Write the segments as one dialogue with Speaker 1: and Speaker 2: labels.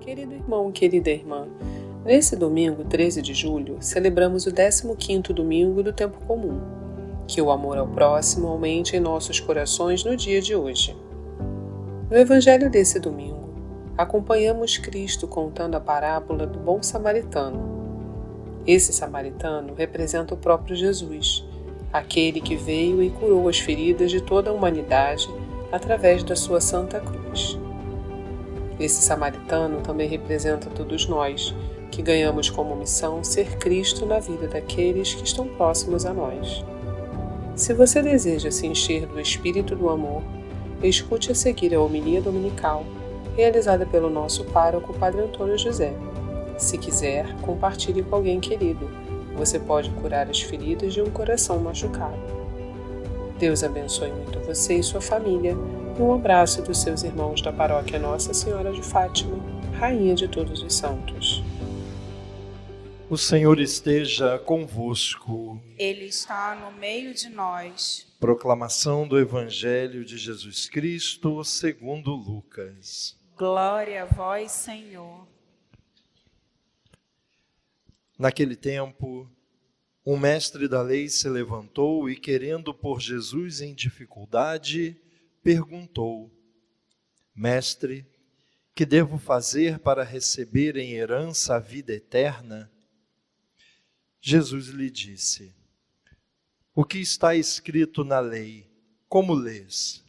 Speaker 1: Querido irmão, querida irmã, nesse domingo, 13 de julho, celebramos o 15º domingo do tempo comum. Que o amor ao próximo aumente em nossos corações no dia de hoje. No evangelho desse domingo, acompanhamos Cristo contando a parábola do bom samaritano. Esse samaritano representa o próprio Jesus, aquele que veio e curou as feridas de toda a humanidade através da sua Santa Cruz. Esse samaritano também representa todos nós, que ganhamos como missão ser Cristo na vida daqueles que estão próximos a nós. Se você deseja se encher do Espírito do Amor, escute a seguir a homilia dominical, realizada pelo nosso pároco Padre Antônio José. Se quiser, compartilhe com alguém querido. Você pode curar as feridas de um coração machucado. Deus abençoe muito você e sua família. E um abraço dos seus irmãos da paróquia Nossa Senhora de Fátima, Rainha de todos os santos.
Speaker 2: O Senhor esteja convosco.
Speaker 3: Ele está no meio de nós.
Speaker 2: Proclamação do Evangelho de Jesus Cristo segundo Lucas.
Speaker 3: Glória a vós, Senhor.
Speaker 2: Naquele tempo, um mestre da lei se levantou e, querendo pôr Jesus em dificuldade, perguntou: Mestre, que devo fazer para receber em herança a vida eterna? Jesus lhe disse: O que está escrito na lei? Como lês?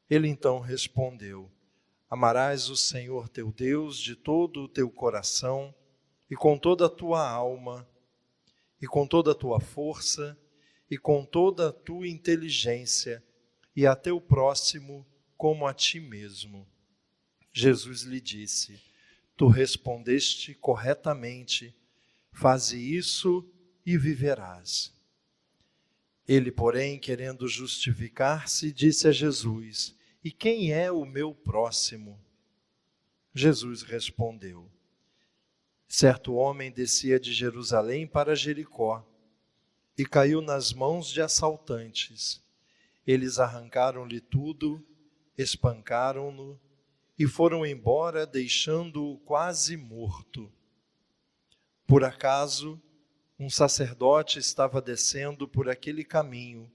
Speaker 2: Ele então respondeu: Amarás o Senhor teu Deus de todo o teu coração e com toda a tua alma e com toda a tua força e com toda a tua inteligência e a teu próximo como a ti mesmo. Jesus lhe disse: Tu respondeste corretamente. Faze isso e viverás. Ele, porém, querendo justificar-se, disse a Jesus: E quem é o meu próximo? Jesus respondeu: Certo homem descia de Jerusalém para Jericó e caiu nas mãos de assaltantes. Eles arrancaram-lhe tudo, espancaram-no e foram embora, deixando-o quase morto. Por acaso, um sacerdote estava descendo por aquele caminho.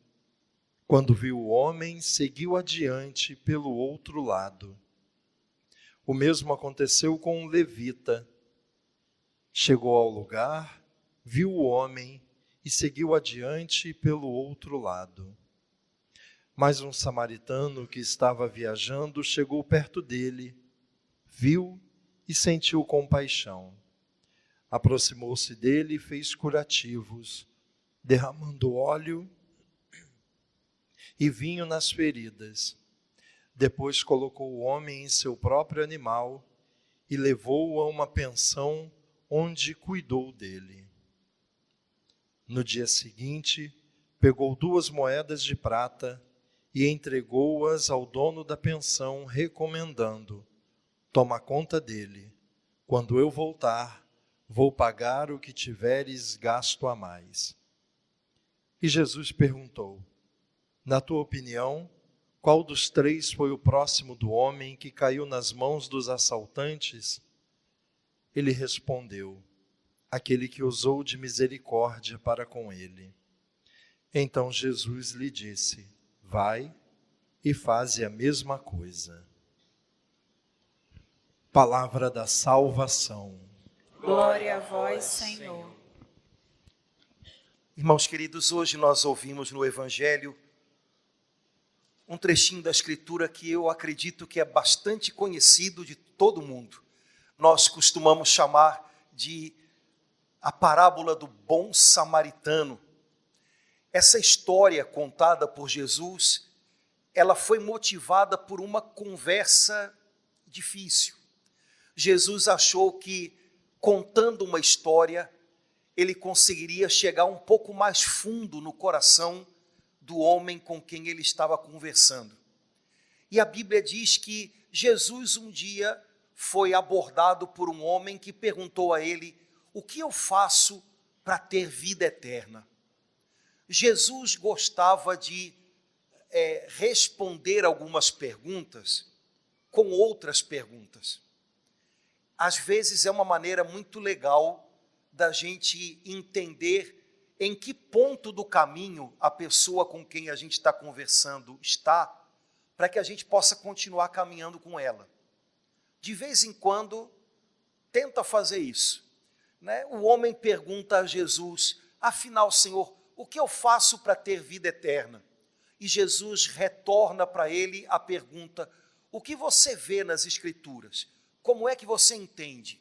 Speaker 2: Quando viu o homem, seguiu adiante pelo outro lado. O mesmo aconteceu com um levita. Chegou ao lugar, viu o homem e seguiu adiante pelo outro lado. Mas um samaritano que estava viajando chegou perto dele, viu e sentiu compaixão. Aproximou-se dele e fez curativos, derramando óleo e vinho nas feridas. Depois colocou o homem em seu próprio animal e levou-o a uma pensão onde cuidou dele. No dia seguinte, pegou 2 moedas de prata e entregou-as ao dono da pensão, recomendando: Toma conta dele. Quando eu voltar, vou pagar o que tiveres gasto a mais. E Jesus perguntou: Na tua opinião, qual dos 3 foi o próximo do homem que caiu nas mãos dos assaltantes? Ele respondeu: Aquele que usou de misericórdia para com ele. Então Jesus lhe disse: Vai e faze a mesma coisa. Palavra da salvação.
Speaker 3: Glória a vós, Senhor.
Speaker 4: Irmãos queridos, hoje nós ouvimos no Evangelho um trechinho da Escritura que eu acredito que é bastante conhecido de todo mundo. Nós costumamos chamar de a parábola do bom samaritano. Essa história contada por Jesus, ela foi motivada por uma conversa difícil. Jesus achou que, contando uma história, ele conseguiria chegar um pouco mais fundo no coração do homem com quem ele estava conversando. E a Bíblia diz que Jesus um dia foi abordado por um homem que perguntou a ele: o que eu faço para ter vida eterna? Jesus gostava de responder algumas perguntas com outras perguntas. às vezes é uma maneira muito legal da gente entender em que ponto do caminho a pessoa com quem a gente está conversando está, para que a gente possa continuar caminhando com ela. De vez em quando, tenta fazer isso, né? O homem pergunta a Jesus: afinal, Senhor, o que eu faço para ter vida eterna? E Jesus retorna para ele a pergunta: o que você vê nas Escrituras? Como é que você entende?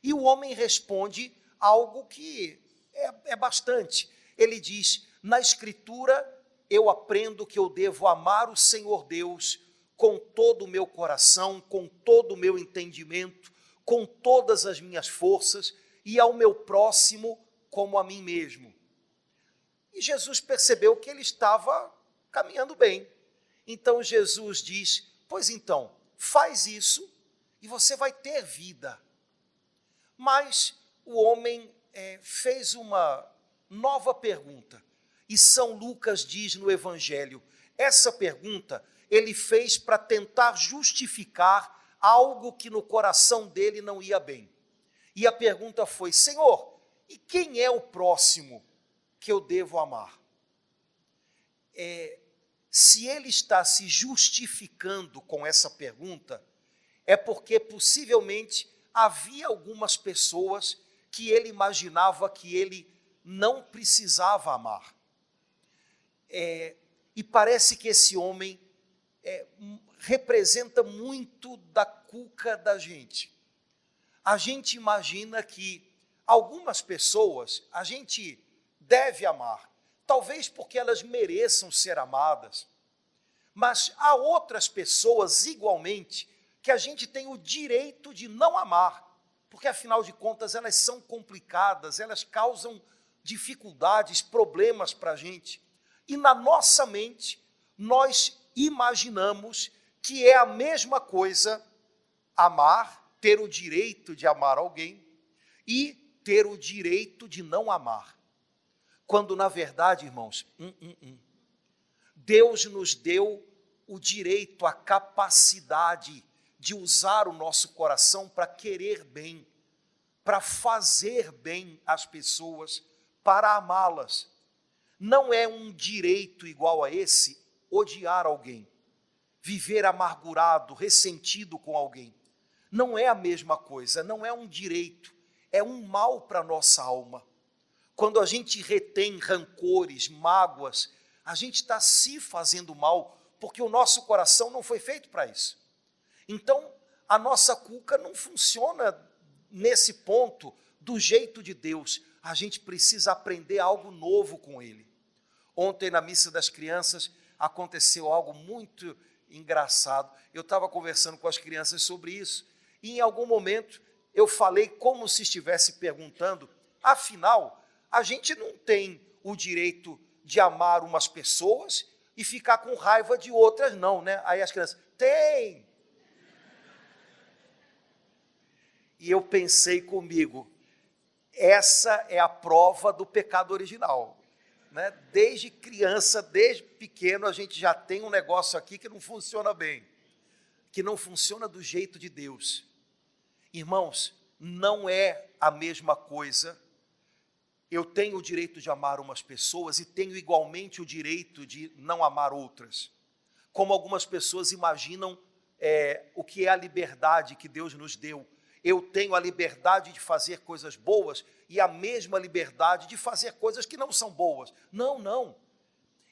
Speaker 4: E o homem responde algo que é bastante. Ele diz: na Escritura eu aprendo que eu devo amar o Senhor Deus com todo o meu coração, com todo o meu entendimento, com todas as minhas forças, e ao meu próximo como a mim mesmo. E Jesus percebeu que ele estava caminhando bem. Então Jesus diz: pois então, faz isso e você vai ter vida. Mas o homem fez uma nova pergunta. E São Lucas diz no Evangelho, essa pergunta ele fez para tentar justificar algo que no coração dele não ia bem. E a pergunta foi: Senhor, e quem é o próximo que eu devo amar? Se ele está se justificando com essa pergunta, é porque possivelmente havia algumas pessoas que ele imaginava que ele não precisava amar. E parece que esse homem representa muito da cuca da gente. A gente imagina que algumas pessoas a gente deve amar, talvez porque elas mereçam ser amadas, mas há outras pessoas igualmente que a gente tem o direito de não amar, porque afinal de contas elas são complicadas, elas causam dificuldades, problemas para a gente. E na nossa mente, nós imaginamos que é a mesma coisa amar, ter o direito de amar alguém e ter o direito de não amar. Quando na verdade, irmãos, Deus nos deu o direito, a capacidade de usar o nosso coração para querer bem, para fazer bem às pessoas, para amá-las. Não é um direito igual a esse odiar alguém, viver amargurado, ressentido com alguém. Não é a mesma coisa, não é um direito, é um mal para a nossa alma. Quando a gente retém rancores, mágoas, a gente está se fazendo mal, porque o nosso coração não foi feito para isso. Então, a nossa cuca não funciona nesse ponto do jeito de Deus. A gente precisa aprender algo novo com Ele. Ontem, na missa das crianças, aconteceu algo muito engraçado. Eu estava conversando com as crianças sobre isso, e em algum momento eu falei como se estivesse perguntando: afinal, a gente não tem o direito de amar umas pessoas e ficar com raiva de outras, não, né? Aí as crianças: tem! E eu pensei comigo, essa é a prova do pecado original, né? Desde criança, desde pequeno, a gente já tem um negócio aqui que não funciona bem, que não funciona do jeito de Deus. Irmãos, não é a mesma coisa. Eu tenho o direito de amar umas pessoas e tenho igualmente o direito de não amar outras. Como algumas pessoas imaginam o que é a liberdade que Deus nos deu. Eu tenho a liberdade de fazer coisas boas e a mesma liberdade de fazer coisas que não são boas. Não, não.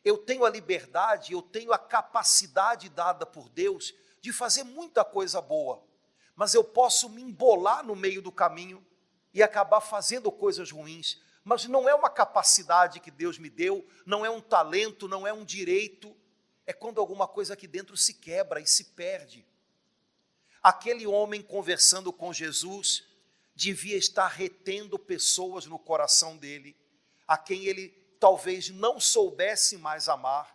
Speaker 4: Eu tenho a liberdade, eu tenho a capacidade dada por Deus de fazer muita coisa boa, mas eu posso me embolar no meio do caminho e acabar fazendo coisas ruins. Mas não é uma capacidade que Deus me deu, não é um talento, não é um direito. É quando alguma coisa aqui dentro se quebra e se perde. Aquele homem conversando com Jesus devia estar retendo pessoas no coração dele, a quem ele talvez não soubesse mais amar,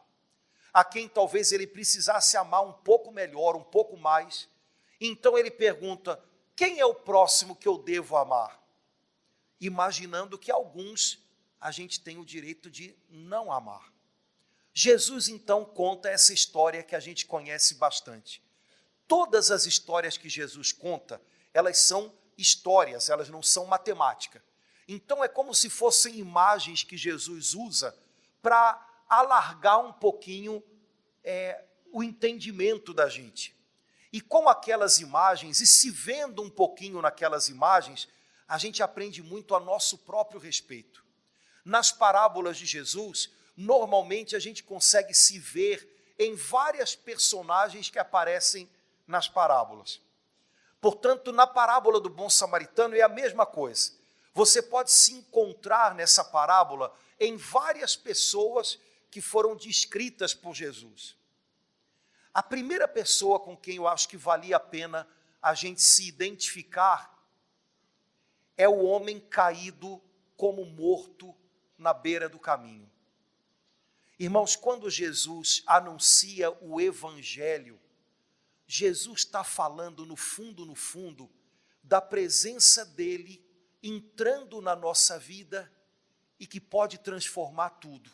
Speaker 4: a quem talvez ele precisasse amar um pouco melhor, um pouco mais. Então ele pergunta: quem é o próximo que eu devo amar? Imaginando que alguns a gente tem o direito de não amar. Jesus então conta essa história que a gente conhece bastante. Todas as histórias que Jesus conta, elas são histórias, elas não são matemática. Então é como se fossem imagens que Jesus usa para alargar um pouquinho o entendimento da gente. E com aquelas imagens, e se vendo um pouquinho naquelas imagens, a gente aprende muito a nosso próprio respeito. Nas parábolas de Jesus, normalmente a gente consegue se ver em várias personagens que aparecem nas parábolas. Portanto, na parábola do bom samaritano é a mesma coisa. Você pode se encontrar nessa parábola em várias pessoas que foram descritas por Jesus. A primeira pessoa com quem eu acho que valia a pena a gente se identificar é o homem caído como morto na beira do caminho. Irmãos, quando Jesus anuncia o Evangelho, Jesus está falando no fundo, da presença dele entrando na nossa vida e que pode transformar tudo.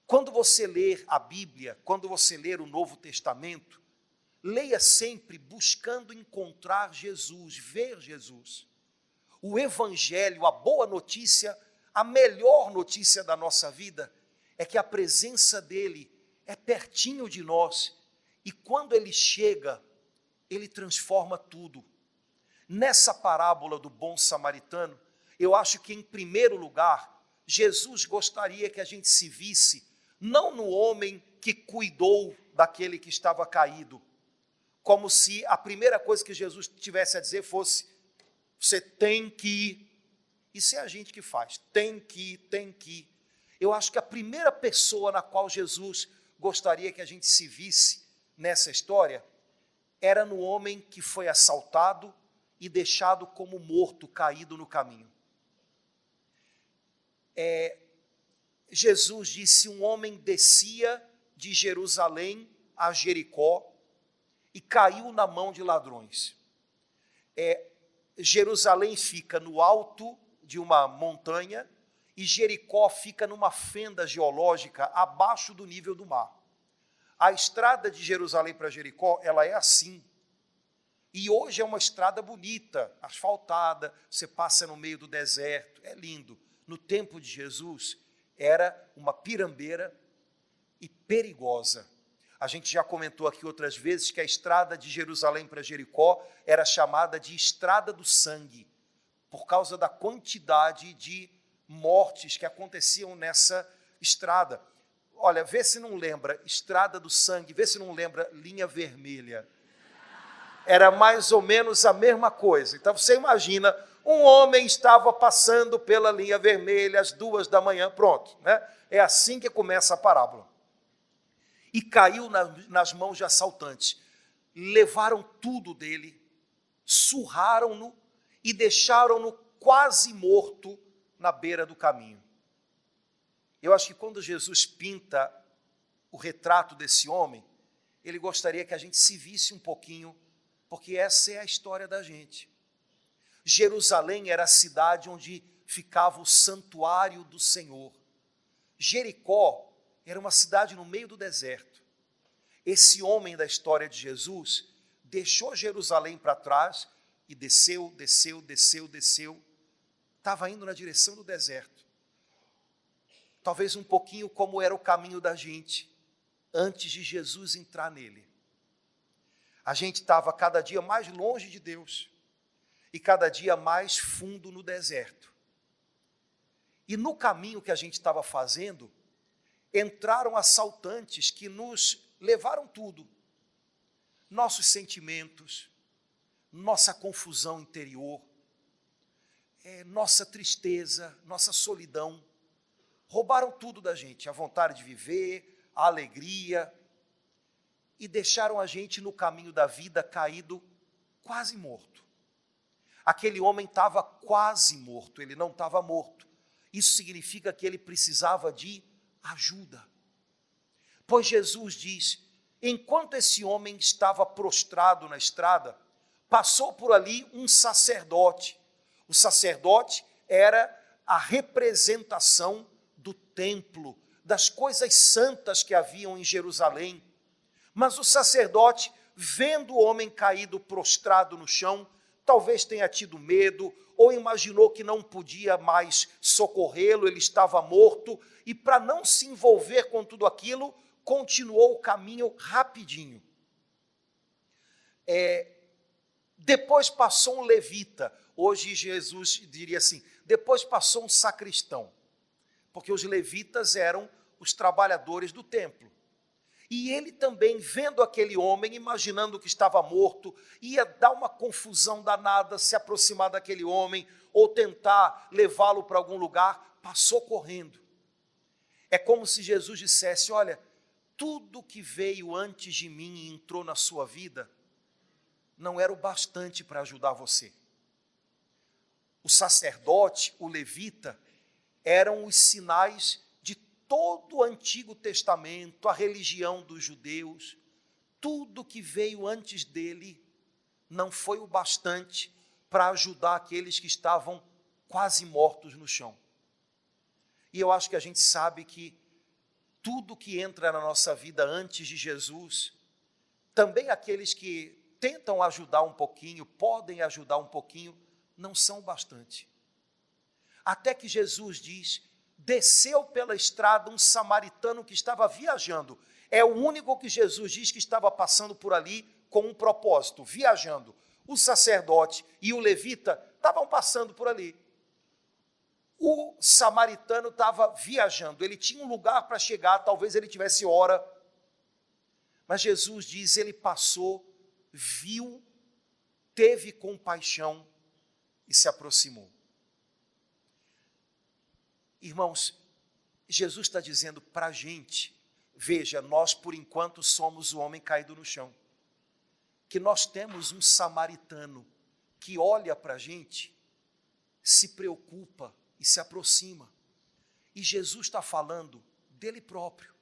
Speaker 4: Quando você ler a Bíblia, quando você ler o Novo Testamento, leia sempre buscando encontrar Jesus, ver Jesus. O Evangelho, a boa notícia, a melhor notícia da nossa vida é que a presença dele é pertinho de nós e quando ele chega, ele transforma tudo. Nessa parábola do bom samaritano, eu acho que em primeiro lugar, Jesus gostaria que a gente se visse não no homem que cuidou daquele que estava caído, como se a primeira coisa que Jesus tivesse a dizer fosse: você tem que ir. Isso é a gente que faz, tem que ir, tem que ir. Eu acho que a primeira pessoa na qual Jesus gostaria que a gente se visse nessa história era no homem que foi assaltado e deixado como morto, caído no caminho. Jesus disse: um homem descia de Jerusalém a Jericó e caiu na mão de ladrões. Jerusalém fica no alto de uma montanha e Jericó fica numa fenda geológica abaixo do nível do mar. A estrada de Jerusalém para Jericó, ela é assim. E hoje é uma estrada bonita, asfaltada, você passa no meio do deserto, é lindo. No tempo de Jesus, era uma pirambeira e perigosa. A gente já comentou aqui outras vezes que a estrada de Jerusalém para Jericó era chamada de Estrada do Sangue, por causa da quantidade de mortes que aconteciam nessa estrada. Olha, vê se não lembra Estrada do Sangue, vê se não lembra Linha Vermelha. Era mais ou menos a mesma coisa. Então você imagina, um homem estava passando pela linha vermelha às 2h, pronto, né? É assim que começa a parábola. E caiu nas mãos de assaltantes. Levaram tudo dele, surraram-no e deixaram-no quase morto na beira do caminho. Eu acho que quando Jesus pinta o retrato desse homem, ele gostaria que a gente se visse um pouquinho, porque essa é a história da gente. Jerusalém era a cidade onde ficava o santuário do Senhor. Jericó era uma cidade no meio do deserto. Esse homem da história de Jesus deixou Jerusalém para trás e desceu. Estava indo na direção do deserto. Talvez um pouquinho como era o caminho da gente antes de Jesus entrar nele. A gente estava cada dia mais longe de Deus e cada dia mais fundo no deserto. E no caminho que a gente estava fazendo, entraram assaltantes que nos levaram tudo. Nossos sentimentos, nossa confusão interior, nossa tristeza, nossa solidão. Roubaram tudo da gente, a vontade de viver, a alegria, e deixaram a gente no caminho da vida caído, quase morto. Aquele homem estava quase morto, ele não estava morto. Isso significa que ele precisava de ajuda. Pois Jesus diz, enquanto esse homem estava prostrado na estrada, passou por ali um sacerdote. O sacerdote era a representação do templo, das coisas santas que haviam em Jerusalém. Mas o sacerdote, vendo o homem caído prostrado no chão, talvez tenha tido medo, ou imaginou que não podia mais socorrê-lo, ele estava morto, e para não se envolver com tudo aquilo, continuou o caminho rapidinho. Depois passou um levita, hoje Jesus diria assim, depois passou um sacristão, porque os levitas eram os trabalhadores do templo. E ele também, vendo aquele homem, imaginando que estava morto, ia dar uma confusão danada, se aproximar daquele homem, ou tentar levá-lo para algum lugar, passou correndo. É como se Jesus dissesse, olha, tudo que veio antes de mim e entrou na sua vida, não era o bastante para ajudar você. O sacerdote, o levita, eram os sinais de todo o Antigo Testamento, a religião dos judeus. Tudo que veio antes dele não foi o bastante para ajudar aqueles que estavam quase mortos no chão. E eu acho que a gente sabe que tudo que entra na nossa vida antes de Jesus, também aqueles que tentam ajudar um pouquinho, podem ajudar um pouquinho, não são o bastante. Até que Jesus diz, desceu pela estrada um samaritano que estava viajando. É o único que Jesus diz que estava passando por ali com um propósito, viajando. O sacerdote e o levita estavam passando por ali. O samaritano estava viajando, ele tinha um lugar para chegar, talvez ele tivesse hora. Mas Jesus diz, ele passou, viu, teve compaixão e se aproximou. Irmãos, Jesus está dizendo para a gente, veja, nós por enquanto somos o homem caído no chão, que nós temos um samaritano que olha para a gente, se preocupa e se aproxima. E Jesus está falando dele próprio.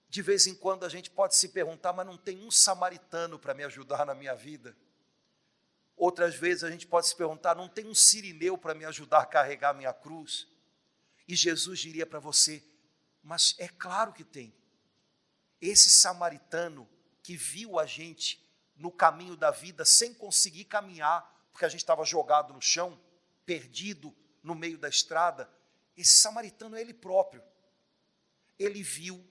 Speaker 4: De vez em quando a gente pode se perguntar, mas não tem um samaritano para me ajudar na minha vida? Outras vezes a gente pode se perguntar, não tem um sirineu para me ajudar a carregar a minha cruz? E Jesus diria para você, mas é claro que tem. Esse samaritano que viu a gente no caminho da vida sem conseguir caminhar, porque a gente estava jogado no chão, perdido no meio da estrada, esse samaritano é ele próprio. Ele viu,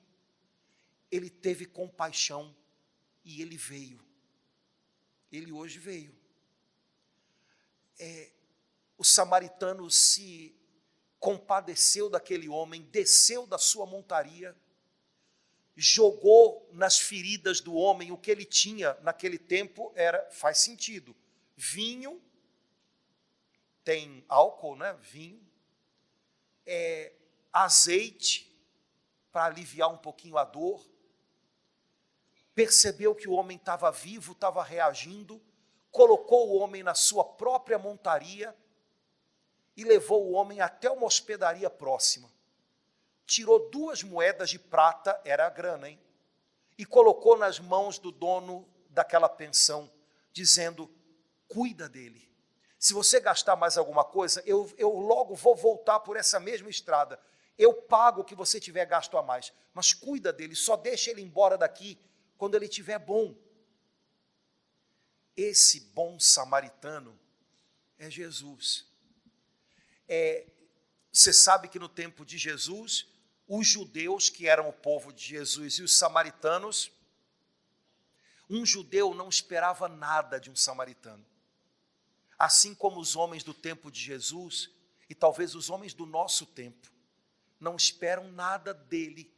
Speaker 4: ele teve compaixão e ele veio. Ele hoje veio. O samaritano se compadeceu daquele homem, desceu da sua montaria, jogou nas feridas do homem o que ele tinha naquele tempo, faz sentido, vinho, tem álcool, né? Vinho, azeite, para aliviar um pouquinho a dor, percebeu que o homem estava vivo, estava reagindo, colocou o homem na sua própria montaria e levou o homem até uma hospedaria próxima. Tirou 2 moedas de prata, era a grana, hein? E colocou nas mãos do dono daquela pensão, dizendo, cuida dele. Se você gastar mais alguma coisa, eu logo vou voltar por essa mesma estrada. Eu pago o que você tiver gasto a mais, mas cuida dele, só deixa ele embora daqui quando ele estiver bom. Esse bom samaritano é Jesus. Você sabe que no tempo de Jesus, os judeus, que eram o povo de Jesus, e os samaritanos, um judeu não esperava nada de um samaritano. Assim como os homens do tempo de Jesus, e talvez os homens do nosso tempo, não esperam nada dele,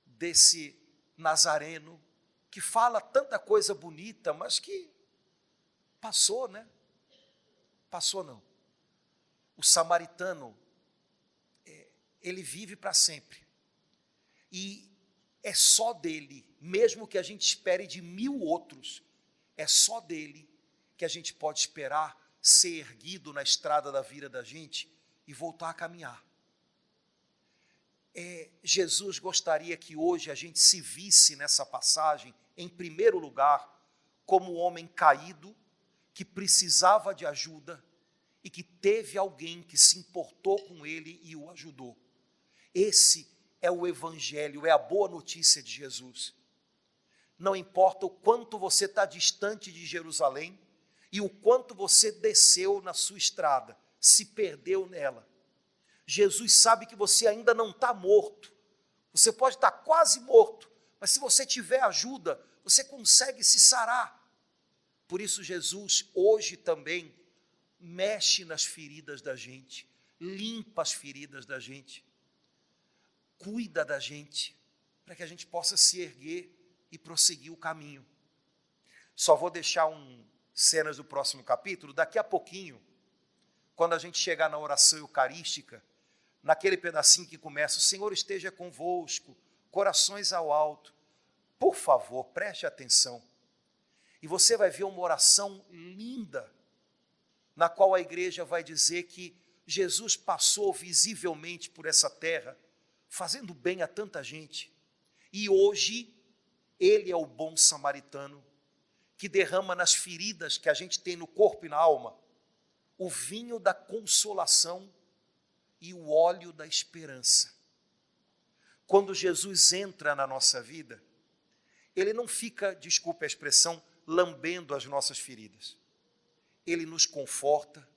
Speaker 4: desse nazareno, que fala tanta coisa bonita, mas que passou, né? Passou não. O samaritano, ele vive para sempre. E é só dele, mesmo que a gente espere de 1000 outros, é só dele que a gente pode esperar ser erguido na estrada da vida da gente e voltar a caminhar. Jesus gostaria que hoje a gente se visse nessa passagem, em primeiro lugar, como um homem caído, que precisava de ajuda e que teve alguém que se importou com ele e o ajudou. Esse é o Evangelho, é a boa notícia de Jesus. Não importa o quanto você está distante de Jerusalém, e o quanto você desceu na sua estrada, se perdeu nela. Jesus sabe que você ainda não está morto. Você pode estar quase morto, mas se você tiver ajuda, você consegue se sarar. Por isso Jesus hoje também mexe nas feridas da gente, limpa as feridas da gente, cuida da gente, para que a gente possa se erguer e prosseguir o caminho. Só vou deixar cenas do próximo capítulo, daqui a pouquinho, quando a gente chegar na oração eucarística, naquele pedacinho que começa, o Senhor esteja convosco, corações ao alto. Por favor, preste atenção. E você vai ver uma oração linda, na qual a igreja vai dizer que Jesus passou visivelmente por essa terra, fazendo bem a tanta gente. E hoje, Ele é o bom samaritano, que derrama nas feridas que a gente tem no corpo e na alma, o vinho da consolação e o óleo da esperança. Quando Jesus entra na nossa vida, Ele não fica, desculpe a expressão, lambendo as nossas feridas. Ele nos conforta,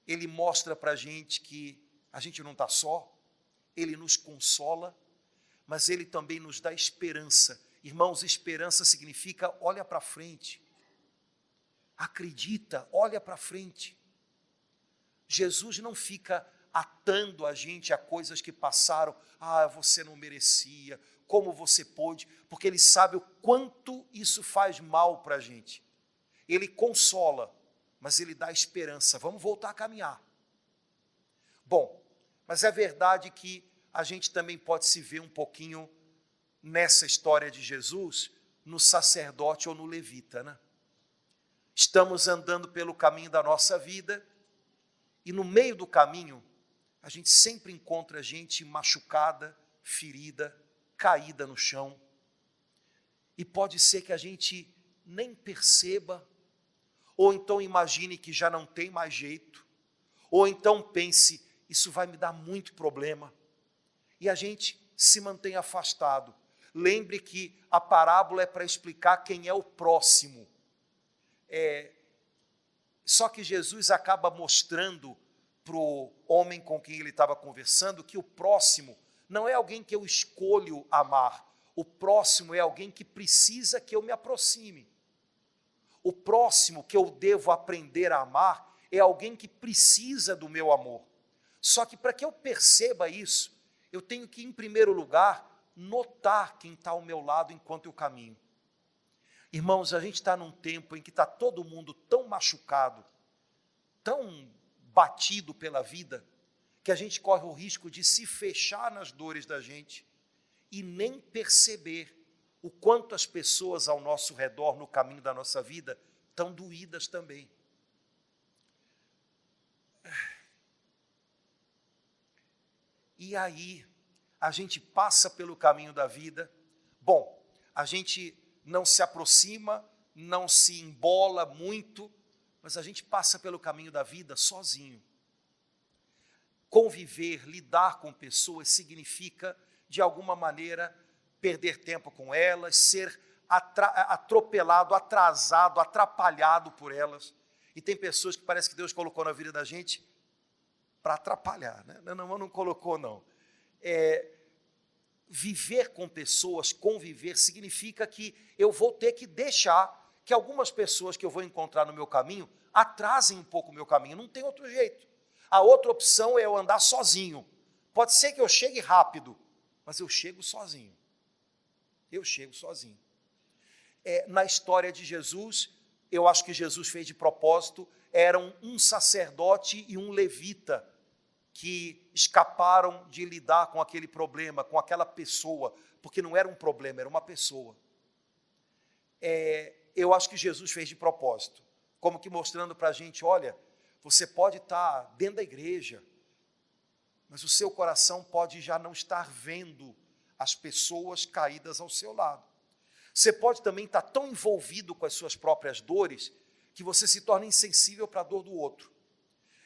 Speaker 4: Ele mostra para a gente que a gente não está só, Ele nos consola, mas Ele também nos dá esperança. Irmãos, esperança significa olha para frente, acredita, olha para frente. Jesus não fica atando a gente a coisas que passaram, você não merecia, como você pôde, porque Ele sabe o quanto isso faz mal para a gente. Ele consola, mas Ele dá esperança, vamos voltar a caminhar. Bom, mas é verdade que a gente também pode se ver um pouquinho nessa história de Jesus, no sacerdote ou no levita, né? Estamos andando pelo caminho da nossa vida, e no meio do caminho, a gente sempre encontra gente machucada, ferida, caída no chão, e pode ser que a gente nem perceba, ou então imagine que já não tem mais jeito, ou então pense, isso vai me dar muito problema, e a gente se mantém afastado. Lembre que a parábola é para explicar quem é o próximo. Só que Jesus acaba mostrando para o homem com quem ele estava conversando que o próximo não é alguém que eu escolho amar. O próximo é alguém que precisa que eu me aproxime. O próximo que eu devo aprender a amar é alguém que precisa do meu amor. Só que para que eu perceba isso, eu tenho que, em primeiro lugar, notar quem está ao meu lado enquanto eu caminho. Irmãos, a gente está num tempo em que está todo mundo tão machucado, tão batido pela vida, que a gente corre o risco de se fechar nas dores da gente e nem perceber o quanto as pessoas ao nosso redor, no caminho da nossa vida, estão doídas também. E aí, a gente passa pelo caminho da vida, bom, a gente não se aproxima, não se embola muito, mas a gente passa pelo caminho da vida sozinho. Conviver, lidar com pessoas significa, de alguma maneira, perder tempo com elas, ser atropelado, atrasado, atrapalhado por elas. E tem pessoas que parece que Deus colocou na vida da gente para atrapalhar, né? Não colocou, não. Viver com pessoas, conviver, significa que eu vou ter que deixar que algumas pessoas que eu vou encontrar no meu caminho atrasem um pouco o meu caminho, não tem outro jeito. A outra opção é eu andar sozinho. Pode ser que eu chegue rápido, mas eu chego sozinho. Eu chego sozinho. Na história de Jesus, eu acho que Jesus fez de propósito, eram um sacerdote e um levita, que escaparam de lidar com aquele problema, com aquela pessoa, porque não era um problema, era uma pessoa. Eu acho que Jesus fez de propósito, como que mostrando para a gente, olha, você pode estar dentro da igreja, mas o seu coração pode já não estar vendo as pessoas caídas ao seu lado. Você pode também estar tão envolvido com as suas próprias dores, que você se torna insensível para a dor do outro.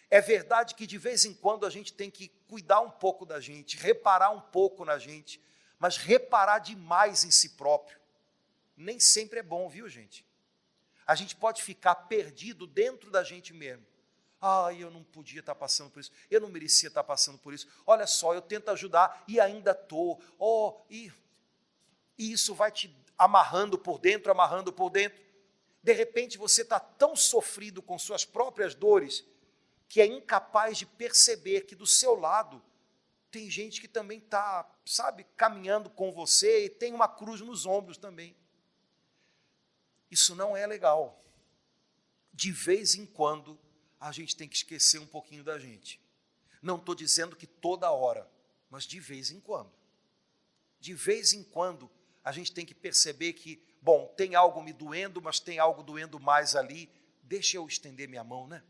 Speaker 4: É verdade que de vez em quando a gente tem que cuidar um pouco da gente, reparar um pouco na gente, mas reparar demais em si próprio nem sempre é bom, viu, gente? A gente pode ficar perdido dentro da gente mesmo. Eu não podia estar passando por isso, eu não merecia estar passando por isso. Olha só, eu tento ajudar e ainda estou. E isso vai te amarrando por dentro, amarrando por dentro. De repente você está tão sofrido com suas próprias dores, que é incapaz de perceber que do seu lado tem gente que também está, caminhando com você e tem uma cruz nos ombros também. Isso não é legal. De vez em quando, a gente tem que esquecer um pouquinho da gente. Não estou dizendo que toda hora, mas de vez em quando. De vez em quando, a gente tem que perceber que, tem algo me doendo, mas tem algo doendo mais ali. Deixa eu estender minha mão, né?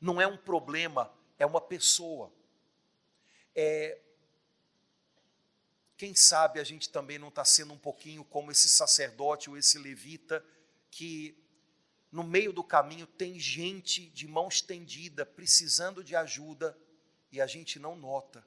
Speaker 4: Não é um problema, é uma pessoa. Quem sabe a gente também não está sendo um pouquinho como esse sacerdote ou esse levita, que no meio do caminho tem gente de mão estendida, precisando de ajuda, e a gente não nota.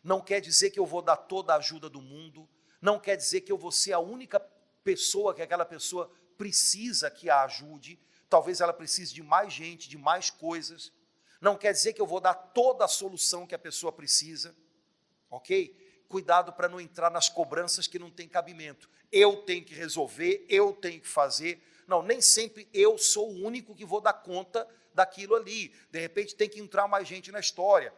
Speaker 4: Não quer dizer que eu vou dar toda a ajuda do mundo, não quer dizer que eu vou ser a única pessoa que aquela pessoa precisa que a ajude, talvez ela precise de mais gente, de mais coisas, não quer dizer que eu vou dar toda a solução que a pessoa precisa, ok? Cuidado para não entrar nas cobranças que não tem cabimento. Eu tenho que resolver, eu tenho que fazer. Não, nem sempre eu sou o único que vou dar conta daquilo ali. De repente tem que entrar mais gente na história.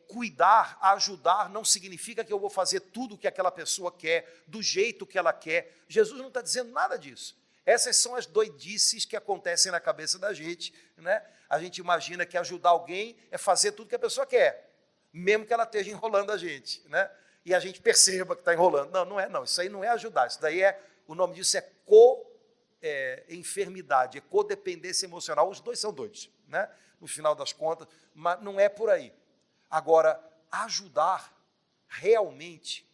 Speaker 4: Cuidar, ajudar, não significa que eu vou fazer tudo o que aquela pessoa quer, do jeito que ela quer. Jesus não está dizendo nada disso. Essas são as doidices que acontecem na cabeça da gente, né? A gente imagina que ajudar alguém é fazer tudo que a pessoa quer, mesmo que ela esteja enrolando a gente, né? E a gente perceba que está enrolando. Não, não é não. Isso aí não é ajudar. Isso daí o nome disso é enfermidade, é codependência emocional. Os dois são doidos, né? No final das contas, mas não é por aí. Agora, ajudar realmente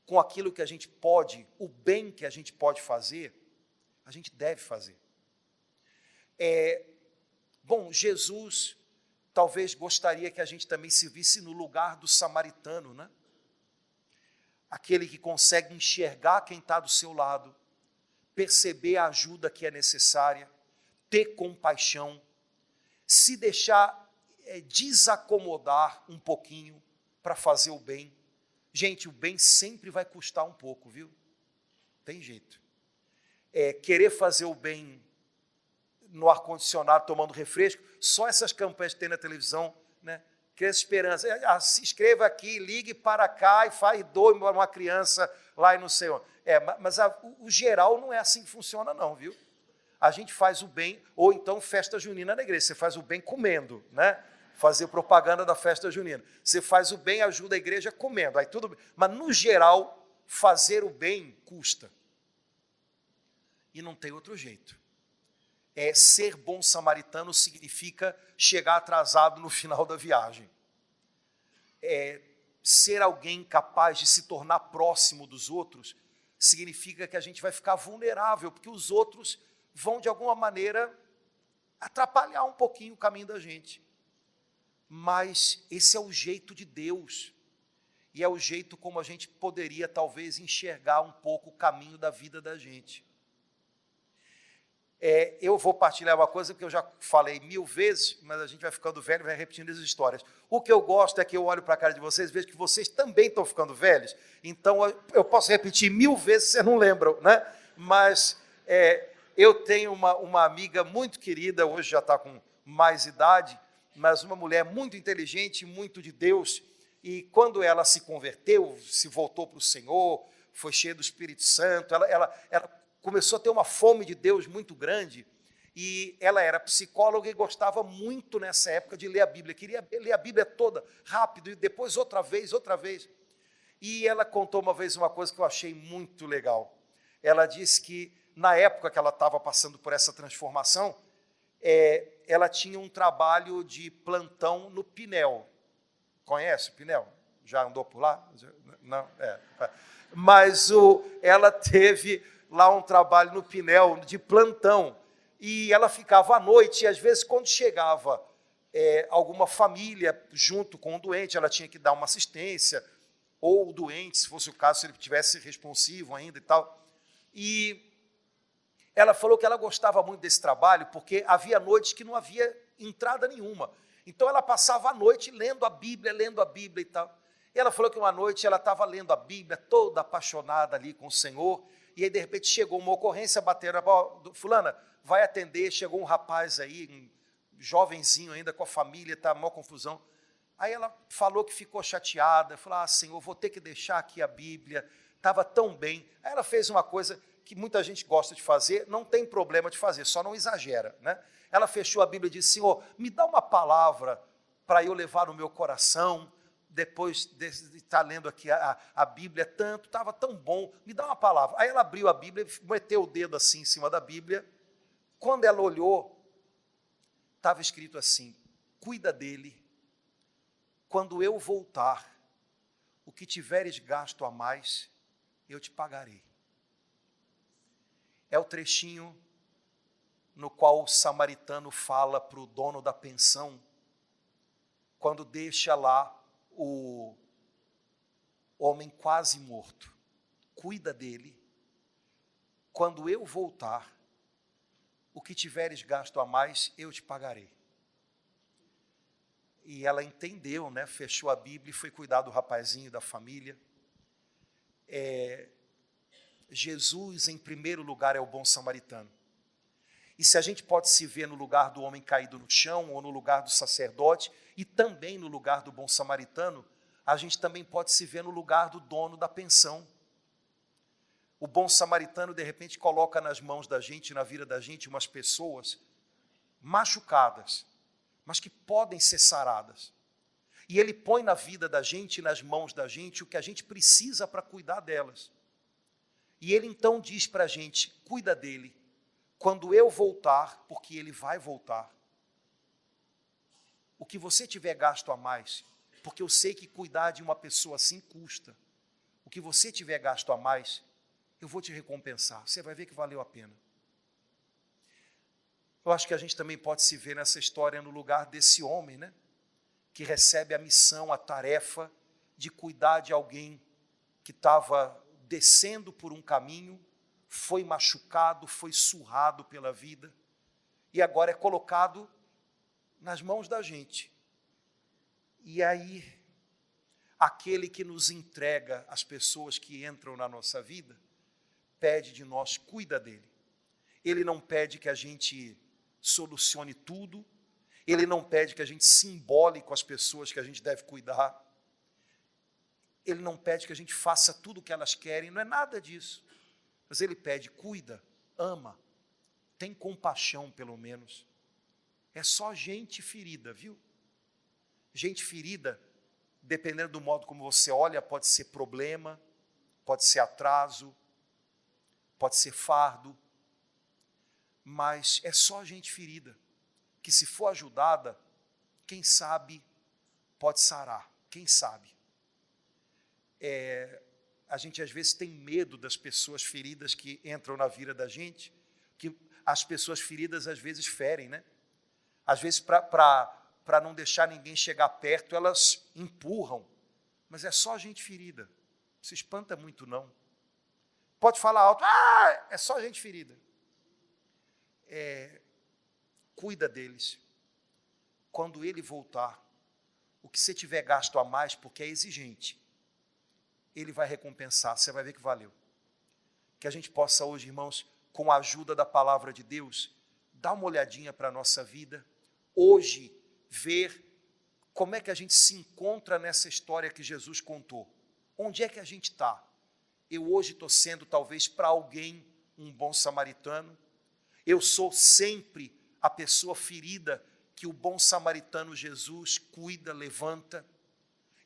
Speaker 4: com aquilo que a gente pode, o bem que a gente pode fazer, a gente deve fazer. Jesus talvez gostaria que a gente também se visse no lugar do samaritano, né? Aquele que consegue enxergar quem está do seu lado, perceber a ajuda que é necessária, ter compaixão, se deixar desacomodar um pouquinho para fazer o bem. Gente, o bem sempre vai custar um pouco, viu? Tem jeito. Querer fazer o bem no ar-condicionado, tomando refresco, só essas campanhas que tem na televisão, né? Criança Esperança, se inscreva aqui, ligue para cá e doe uma criança lá e não sei onde. Mas o geral não é assim que funciona não, viu? A gente faz o bem, ou então festa junina na igreja, você faz o bem comendo, né? Fazer propaganda da festa junina. Você faz o bem, ajuda a igreja comendo, aí tudo bem. Mas no geral, fazer o bem custa. E não tem outro jeito. Ser bom samaritano significa chegar atrasado no final da viagem. Ser alguém capaz de se tornar próximo dos outros significa que a gente vai ficar vulnerável, porque os outros vão, de alguma maneira, atrapalhar um pouquinho o caminho da gente. Mas esse é o jeito de Deus, e é o jeito como a gente poderia, talvez, enxergar um pouco o caminho da vida da gente. Eu vou partilhar uma coisa que eu já falei 1000 vezes, mas a gente vai ficando velho e vai repetindo as histórias. O que eu gosto é que eu olho para a cara de vocês e vejo que vocês também estão ficando velhos, então eu posso repetir 1000 vezes, vocês não lembram, né? Mas eu tenho uma amiga muito querida, hoje já está com mais idade, mas uma mulher muito inteligente, muito de Deus, e quando ela se converteu, se voltou para o Senhor, foi cheia do Espírito Santo, ela começou a ter uma fome de Deus muito grande, e ela era psicóloga e gostava muito nessa época de ler a Bíblia, queria ler a Bíblia toda, rápido, e depois outra vez, e ela contou uma vez uma coisa que eu achei muito legal. Ela disse que na época que ela estava passando por essa transformação, ela tinha um trabalho de plantão no Pinel. Conhece o Pinel? Já andou por lá? Não? Mas ela teve lá um trabalho no Pinel de plantão, e ela ficava à noite, e às vezes quando chegava alguma família junto com o doente, ela tinha que dar uma assistência, ou o doente, se fosse o caso, se ele tivesse responsivo ainda e tal, e Ela falou que ela gostava muito desse trabalho porque havia noites que não havia entrada nenhuma. Então ela passava a noite lendo a Bíblia e tal. E ela falou que uma noite ela estava lendo a Bíblia, toda apaixonada ali com o Senhor, e aí de repente chegou uma ocorrência, bateram, fulana, vai atender, chegou um rapaz aí, um jovenzinho ainda com a família, está maior confusão. Aí ela falou que ficou chateada, falou, Senhor, vou ter que deixar aqui a Bíblia, estava tão bem. Aí ela fez uma coisa que muita gente gosta de fazer, não tem problema de fazer, só não exagera, né? Ela fechou a Bíblia e disse, Senhor, me dá uma palavra para eu levar no meu coração, depois de estar lendo aqui a Bíblia tanto, estava tão bom, me dá uma palavra. Aí ela abriu a Bíblia, meteu o dedo assim em cima da Bíblia, quando ela olhou, estava escrito assim, cuida dele, quando eu voltar, o que tiveres gasto a mais, eu te pagarei. É o trechinho no qual o samaritano fala para o dono da pensão, quando deixa lá o homem quase morto. Cuida dele, quando eu voltar, o que tiveres gasto a mais, eu te pagarei. E ela entendeu, né? Fechou a Bíblia e foi cuidar do rapazinho, da família. Jesus, em primeiro lugar, é o bom samaritano. E se a gente pode se ver no lugar do homem caído no chão, ou no lugar do sacerdote, e também no lugar do bom samaritano, a gente também pode se ver no lugar do dono da pensão. O bom samaritano, de repente, coloca nas mãos da gente, na vida da gente, umas pessoas machucadas, mas que podem ser saradas. E ele põe na vida da gente, nas mãos da gente, o que a gente precisa para cuidar delas. E ele então diz para a gente, cuida dele, quando eu voltar, porque ele vai voltar. O que você tiver gasto a mais, porque eu sei que cuidar de uma pessoa assim custa. O que você tiver gasto a mais, eu vou te recompensar. Você vai ver que valeu a pena. Eu acho que a gente também pode se ver nessa história no lugar desse homem, né? Que recebe a missão, a tarefa de cuidar de alguém que estava descendo por um caminho, foi machucado, foi surrado pela vida, e agora é colocado nas mãos da gente. E aí, aquele que nos entrega as pessoas que entram na nossa vida, pede de nós, cuida dele. Ele não pede que a gente solucione tudo, ele não pede que a gente se embole com as pessoas que a gente deve cuidar, ele não pede que a gente faça tudo o que elas querem, não é nada disso. Mas ele pede, cuida, ama, tem compaixão pelo menos. É só gente ferida, viu? Gente ferida, dependendo do modo como você olha, pode ser problema, pode ser atraso, pode ser fardo, mas é só gente ferida, que se for ajudada, quem sabe pode sarar, quem sabe. A gente às vezes tem medo das pessoas feridas que entram na vida da gente, que as pessoas feridas às vezes ferem, né? Às vezes para não deixar ninguém chegar perto, elas empurram, mas é só gente ferida, não se espanta muito não. Pode falar alto, é só gente ferida. Cuida deles. Quando ele voltar, o que você tiver gasto a mais, porque é exigente, ele vai recompensar, você vai ver que valeu. Que a gente possa hoje, irmãos, com a ajuda da palavra de Deus, dar uma olhadinha para a nossa vida, hoje, ver como é que a gente se encontra nessa história que Jesus contou. Onde é que a gente está? Eu hoje estou sendo, talvez, para alguém, um bom samaritano. Eu sou sempre a pessoa ferida que o bom samaritano Jesus cuida, levanta.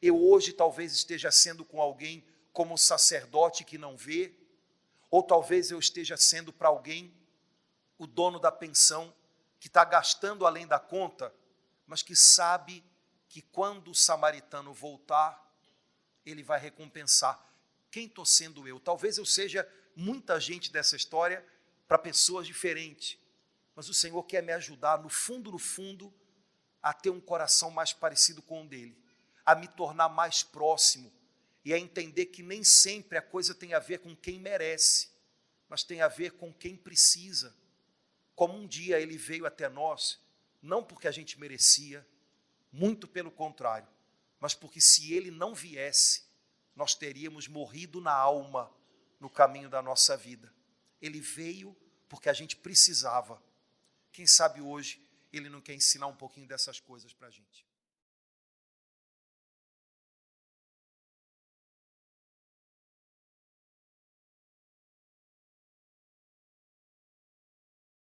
Speaker 4: Eu hoje talvez esteja sendo com alguém como um sacerdote que não vê, ou talvez eu esteja sendo para alguém o dono da pensão, que está gastando além da conta, mas que sabe que quando o samaritano voltar, ele vai recompensar. Quem estou sendo eu? Talvez eu seja muita gente dessa história para pessoas diferentes, mas o Senhor quer me ajudar, no fundo, a ter um coração mais parecido com o dele, a me tornar mais próximo e a entender que nem sempre a coisa tem a ver com quem merece, mas tem a ver com quem precisa. Como um dia ele veio até nós, não porque a gente merecia, muito pelo contrário, mas porque se ele não viesse, nós teríamos morrido na alma no caminho da nossa vida. Ele veio porque a gente precisava. Quem sabe hoje ele não quer ensinar um pouquinho dessas coisas para a gente.